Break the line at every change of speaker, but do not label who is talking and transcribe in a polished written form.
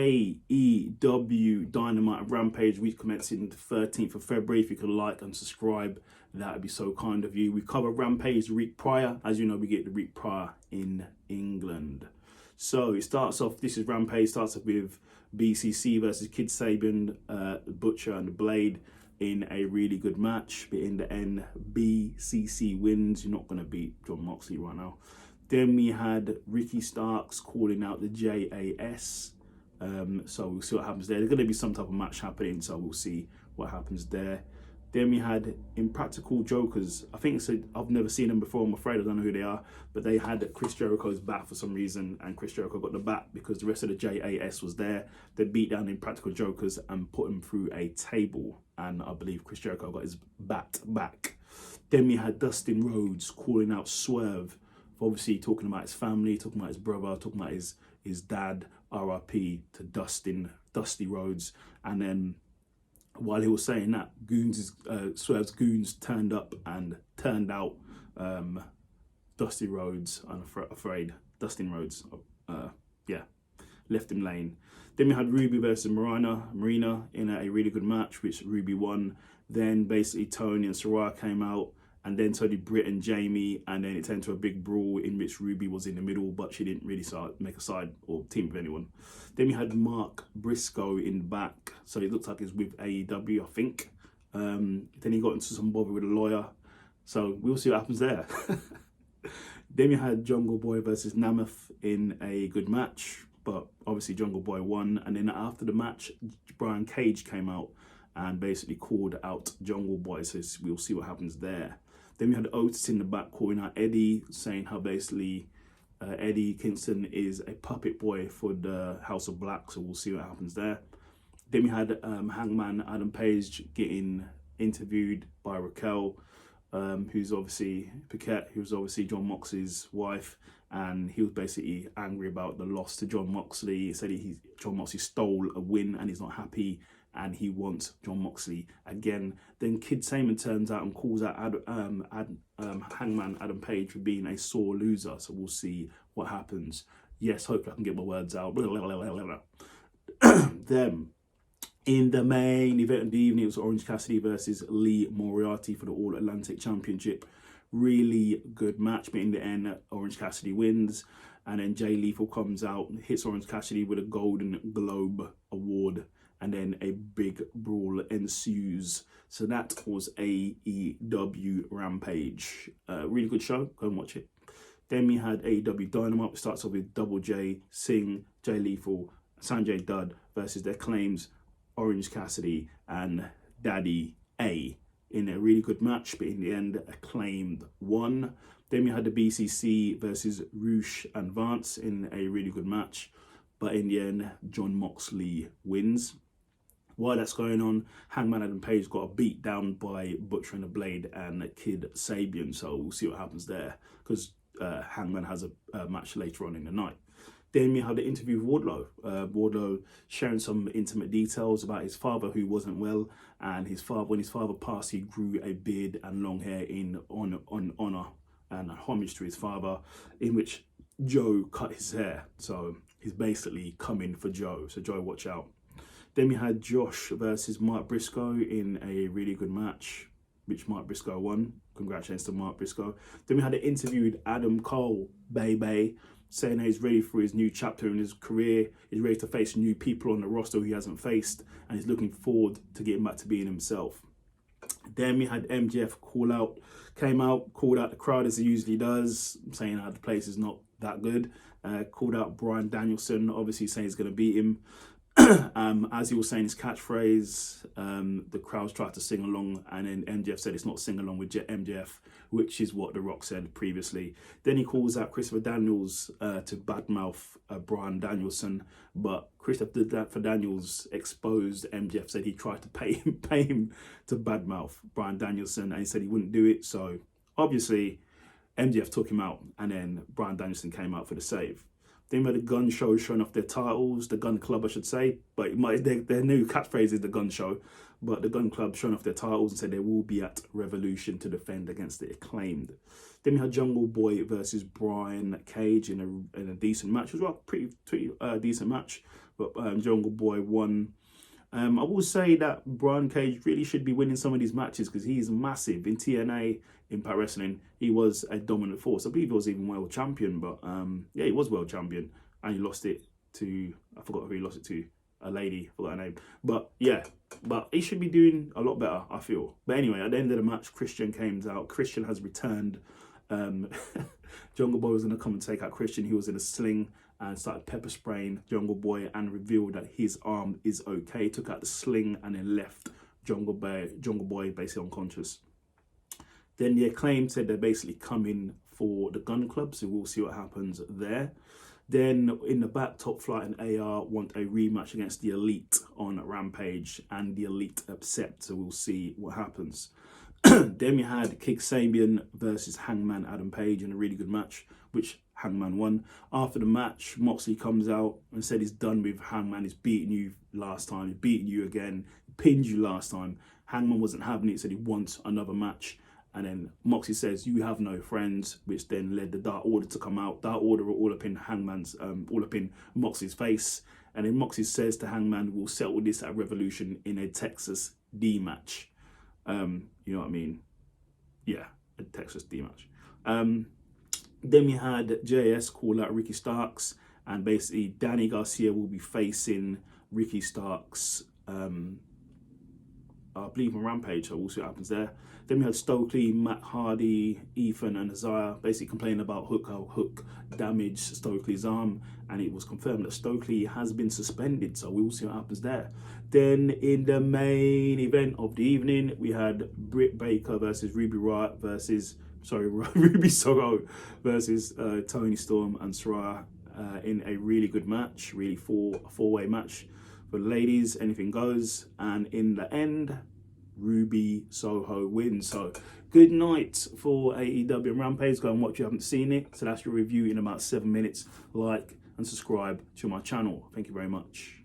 AEW Dynamite and Rampage, week commencing the 13th of February. If you could like and subscribe, that would be so kind of you. We cover Rampage the week prior. As you know, we get the week prior in England. So it starts off, this is Rampage, starts off with BCC versus Kid Sabian, Butcher and the Blade in a really good match. But in the end, BCC wins. You're not going to beat Jon Moxley right now. Then we had Ricky Starks calling out the JAS. So we'll see what happens there. There's going to be some type of match happening, so we'll see what happens there. Then we had Impractical Jokers. I think I've never seen them before, I'm afraid. I don't know who they are. But they had Chris Jericho's back for some reason, and Chris Jericho got the back because the rest of the JAS was there. They beat down Impractical Jokers and put him through a table. And I believe Chris Jericho got his bat back. Then we had Dustin Rhodes calling out Swerve, obviously talking about his family, talking about his brother, talking about his dad, RIP to Dusty Rhodes. And then while he was saying that, Swerve's goons turned up and turned out Dusty Rhodes. I'm afraid Dustin Rhodes, left him laying. Then we had Ruby versus Marina in a really good match, which Ruby won. Then basically Tony and Saraya came out, and then so did Britt and Jamie, and then it turned to a big brawl in which Ruby was in the middle, but she didn't really make a side or team with anyone. Then we had Mark Briscoe in the back, so it looks like it's with AEW, I think. Then he got into some bother with a lawyer, so we'll see what happens there. Then we had Jungle Boy versus Namath in a good match, but obviously Jungle Boy won. And then after the match, Brian Cage came out and basically called out Jungle Boy, so we'll see what happens there. Then we had Otis in the back calling out Eddie, saying how basically Eddie Kingston is a puppet boy for the House of Black, so we'll see what happens there. Then we had Hangman Adam Page getting interviewed by Raquel, who's obviously Paquette, who's obviously Jon Moxley's wife, and he was basically angry about the loss to Jon Moxley. He said Jon Moxley stole a win and he's not happy, and he wants Jon Moxley again. Then Kid Sabian turns out and calls out Hangman Adam Page for being a sore loser. So we'll see what happens. Yes, hopefully I can get my words out. Then, in the main event of the evening, it was Orange Cassidy versus Lee Moriarty for the All Atlantic Championship. Really good match, but in the end, Orange Cassidy wins. And then Jay Lethal comes out, hits Orange Cassidy with a Golden Globe Award, and then a big brawl ensues. So that was AEW Rampage. Really good show. Go and watch it. Then we had AEW Dynamite, which starts off with Double J, Singh, Jay Lethal, Sanjay Dutt versus their claims, Orange Cassidy and Daddy A, in a really good match, but in the end, Acclaimed won. Then we had the BCC versus Roosh and Vance in a really good match, but in the end, Jon Moxley wins. While that's going on, Hangman Adam Page got beat down by Butcher and the Blade and Kid Sabian, so we'll see what happens there, because Hangman has a match later on in the night. Then we had the interview with Wardlow. Wardlow sharing some intimate details about his father who wasn't well, and when his father passed, he grew a beard and long hair in honor and homage to his father, in which Joe cut his hair. So he's basically coming for Joe. So Joe, watch out. Then we had Josh versus Mark Briscoe in a really good match, which Mark Briscoe won. Congratulations to Mark Briscoe. Then we had an interview with Adam Cole, baby, saying that he's ready for his new chapter in his career. He's ready to face new people on the roster he hasn't faced, and he's looking forward to getting back to being himself. Then we had MJF called out the crowd as he usually does, saying how the place is not that good. Called out Bryan Danielson, obviously saying he's going to beat him. As he was saying his catchphrase, the crowds tried to sing along, and then MJF said it's not sing along with MJF, which is what The Rock said previously. Then he calls out Christopher Daniels to badmouth Bryan Danielson, but Christopher Daniels exposed MJF, said he tried to pay him to badmouth Bryan Danielson, and he said he wouldn't do it. So obviously MJF took him out, and then Bryan Danielson came out for the save. Then we had the Gun Show showing off their titles, the Gun Club I should say, but their new catchphrase is the Gun Show, but the Gun Club showing off their titles and said they will be at Revolution to defend against the Acclaimed. Then we had Jungle Boy versus Brian Cage in a decent match as well, pretty decent match. but Jungle Boy won. I will say that Brian Cage really should be winning some of these matches because he's massive in TNA, Impact Wrestling. He was a dominant force. I believe he was even world champion, but yeah, he was world champion, and he lost it to, I forgot who he lost it to, a lady, forgot her name. But yeah, but he should be doing a lot better, I feel. But anyway, at the end of the match, Christian came out. Christian has returned. Jungle Boy was going to come and take out Christian. He was in a sling and started pepper spraying Jungle Boy and revealed that his arm is okay. Took out the sling and then left Jungle Boy basically unconscious. Then the Acclaim said they're basically coming for the Gun Club, so we'll see what happens there. Then in the back, Top Flight and AR want a rematch against the Elite on Rampage, and the Elite accept, so we'll see what happens. Then we had Kick Sabian versus Hangman Adam Page in a really good match, which Hangman won. After the match, Moxley comes out and said he's done with Hangman. He's beaten you last time, he's beaten you again, he pinned you last time. Hangman wasn't having it, said he wants another match. And then Moxley says, "You have no friends," which then led the Dark Order to come out. Dark Order were all up in Hangman's, all up in Moxley's face. And then Moxley says to Hangman, "We'll settle this at Revolution in a Texas D match." You know what I mean? Yeah, a Texas D match. Then we had JS call out Ricky Starks, and basically Danny Garcia will be facing Ricky Starks, I believe on Rampage, so we'll see what happens there. Then we had Stokely, Matt Hardy, Ethan and Isaiah basically complaining about how Hook damaged Stokely's arm, and it was confirmed that Stokely has been suspended, so we will see what happens there. Then in the main event of the evening, we had Britt Baker versus Ruby Soho versus Toni Storm and Saraya in a really good match, really four-way match for the ladies, anything goes, and in the end, Ruby Soho wins. So good night for AEW and Rampage. Go and watch if you haven't seen it. So that's your review in about 7 minutes. Like and subscribe to my channel. Thank you very much.